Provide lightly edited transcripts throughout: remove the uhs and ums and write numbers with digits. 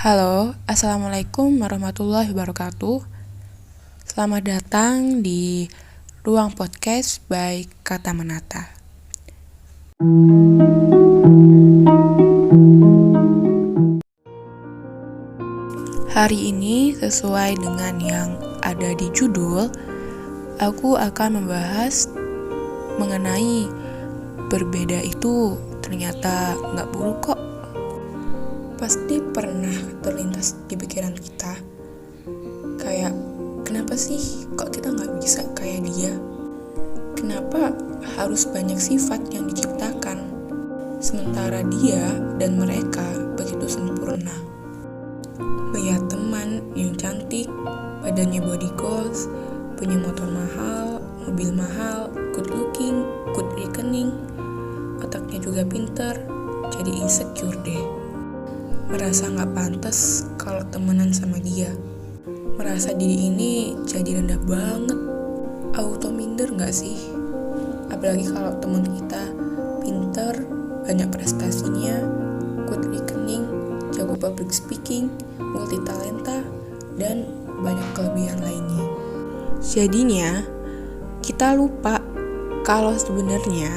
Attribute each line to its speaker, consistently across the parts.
Speaker 1: Halo, Assalamualaikum warahmatullahi wabarakatuh. Selamat datang di Ruang Podcast by Kata Menata. Hari ini sesuai dengan yang ada di judul, aku akan membahas mengenai berbeda itu ternyata nggak buruk kok. Pasti pernah terlintas di pikiran kita, kayak kenapa sih kok kita nggak bisa kayak dia? Kenapa harus banyak sifat yang diciptakan, sementara dia dan mereka begitu sempurna? Lihat teman yang cantik, badannya body goals, punya motor mahal, mobil mahal, good looking, good rekening, otaknya juga pinter, jadi insecure deh. Merasa gak pantas kalau temenan sama dia. Merasa diri ini jadi rendah banget. Auto minder gak sih? Apalagi kalau teman kita pinter, banyak prestasinya, good rekening, jago public speaking, multi talenta, dan banyak kelebihan lainnya. Jadinya, kita lupa kalau sebenarnya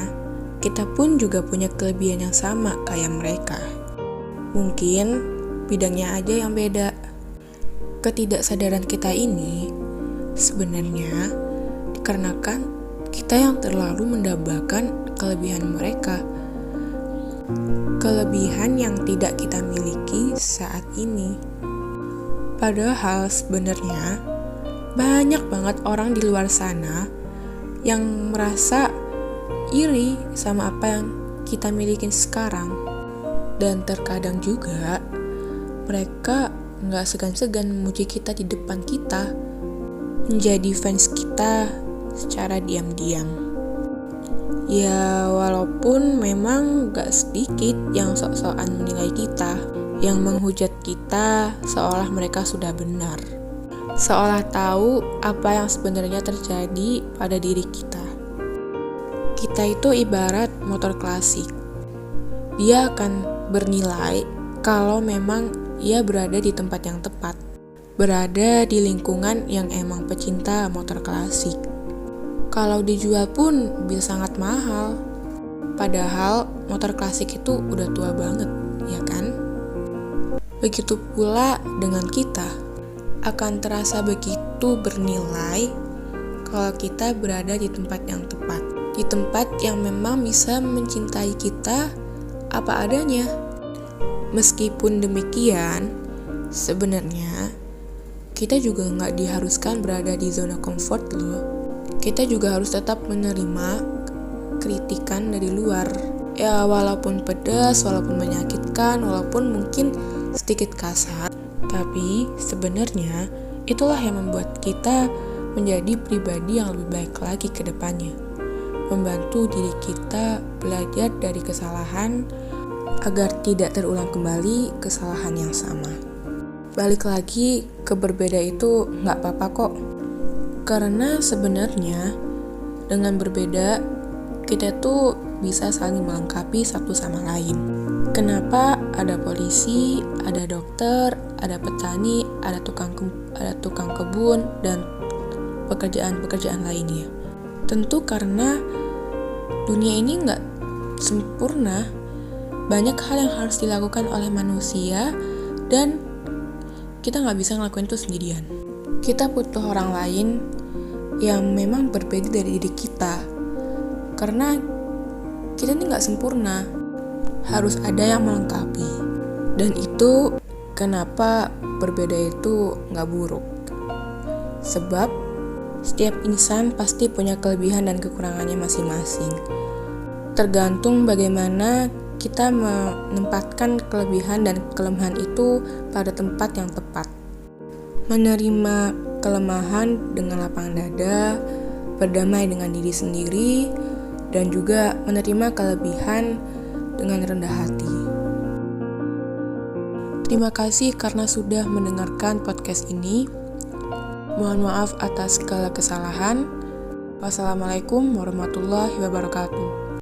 Speaker 1: kita pun juga punya kelebihan yang sama kayak mereka. Mungkin bidangnya aja yang beda. Ketidaksadaran kita ini sebenarnya dikarenakan kita yang terlalu mendambakan kelebihan mereka. Kelebihan yang tidak kita miliki saat ini. Padahal sebenarnya banyak banget orang di luar sana yang merasa iri sama apa yang kita miliki sekarang. Dan terkadang juga mereka gak segan-segan memuji kita di depan kita, menjadi fans kita secara diam-diam. Ya walaupun memang gak sedikit yang sok-sokan menilai kita, yang menghujat kita seolah mereka sudah benar, seolah tahu apa yang sebenarnya terjadi pada diri kita. Kita itu ibarat motor klasik. Dia akan bernilai kalau memang ia berada di tempat yang tepat, berada di lingkungan yang emang pecinta motor klasik. Kalau dijual pun bisa sangat mahal, padahal motor klasik itu udah tua banget, ya kan? Begitu pula dengan kita, akan terasa begitu bernilai kalau kita berada di tempat yang tepat, di tempat yang memang bisa mencintai kita apa adanya. Meskipun demikian, sebenarnya kita juga nggak diharuskan berada di zona comfort loh. Kita juga harus tetap menerima kritikan dari luar. Ya walaupun pedas, walaupun menyakitkan, walaupun mungkin sedikit kasar, tapi sebenarnya itulah yang membuat kita menjadi pribadi yang lebih baik lagi ke depannya. Membantu diri kita belajar dari kesalahan agar tidak terulang kembali kesalahan yang sama. Balik lagi ke berbeda itu gak apa-apa kok. Karena sebenarnya dengan berbeda kita tuh bisa saling melengkapi satu sama lain. Kenapa ada polisi, ada dokter, ada petani, ada tukang kebun, dan pekerjaan-pekerjaan lainnya? Tentu karena dunia ini gak sempurna. Banyak hal yang harus dilakukan oleh manusia dan kita gak bisa ngelakuin itu sendirian. Kita butuh orang lain yang memang berbeda dari diri kita. Karena kita ini gak sempurna. Harus ada yang melengkapi. Dan itu kenapa berbeda itu gak buruk. Sebab setiap insan pasti punya kelebihan dan kekurangannya masing-masing. Tergantung bagaimana kita menempatkan kelebihan dan kelemahan itu pada tempat yang tepat. Menerima kelemahan dengan lapang dada, berdamai dengan diri sendiri, dan juga menerima kelebihan dengan rendah hati. Terima kasih karena sudah mendengarkan podcast ini. Mohon maaf atas segala kesalahan. Wassalamualaikum warahmatullahi wabarakatuh.